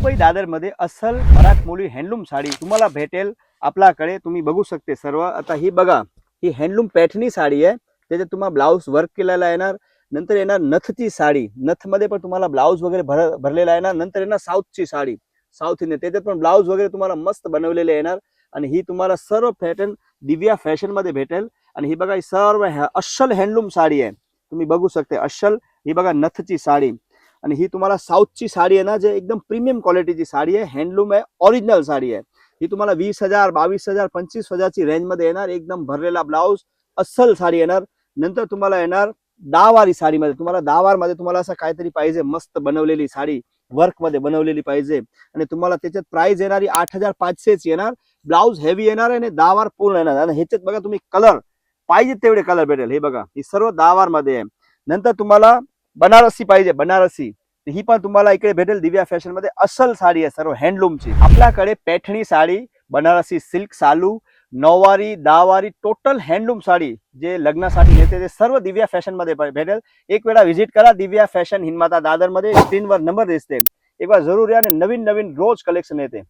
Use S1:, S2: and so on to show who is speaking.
S1: मुंबई दादरमध्ये अस्सल मराठमोळी हँडलूम साडी तुम्हाला भेटेल आपल्याकडे. तुम्ही बघू शकते सर्व. आता ही बघा, ही हँडलूम पॅठणी साडी आहे. त्याच्यात तुम्हाला ब्लाऊज वर्क केलेला येणार. नंतर येणार नथची साडी, नथमध्ये पण तुम्हाला ब्लाऊज वगैरे भरलेला येणार. नंतर येणार साऊथची साडी, साऊथ इंडियन, त्याच्यात पण ब्लाऊज वगैरे तुम्हाला मस्त बनवलेले येणार. आणि ही तुम्हाला सर्व पॅटर्न दिव्या फॅशन मध्ये भेटेल. आणि ही बघा, ही सर्व अस्सल हँडलूम साडी आहे. तुम्ही बघू शकते अस्सल. ही बघा नथची साडी. आणि ही तुम्हाला साऊथची साडी आहे ना, जे एकदम प्रीमियम क्वालिटीची साडी आहे, हँडलूम आहे, ओरिजिनल साडी आहे. ही तुम्हाला 20,000, 22,000, 25,000 ची रेंज मध्ये येणार. एकदम भरलेला ब्लाऊज, अस्सल साडी येणार. नंतर तुम्हाला येणार दहावारी साडीमध्ये. तुम्हाला दहावारमध्ये तुम्हाला असं काहीतरी पाहिजे, मस्त बनवलेली साडी, वर्क मध्ये बनवलेली पाहिजे. आणि तुम्हाला त्याच्यात प्राइस येणारी 8,500 येणार. ब्लाऊज हेवी येणार आणि दहावार पूर्ण येणार. आणि ह्याच्यात बघा तुम्ही कलर पाहिजे तेवढे कलर भेटेल. हे बघा, ही सर्व दहावार मध्ये आहे. नंतर तुम्हाला बनारसी पाहिजे, बनारसी, ही पण तुम्हाला इकडे भेटेल दिव्या फॅशन मध्ये. अस्सल साडी आहे सर्व हँडलूमची. आपल्याकडे पैठणी साडी, बनारसी सिल्क, सालू, नऊवारी, दहावारी, टोटल हँडलूम साडी जे लग्नासाठी येते ते सर्व दिव्या फॅशन मध्ये भेटेल. एक वेळा व्हिजिट करा दिव्या फॅशन हिंदमाता दादर मध्ये. स्क्रीनवर नंबर दिसते, एक वेळा जरूर या. आणि नवीन नवीन रोज कलेक्शन येते.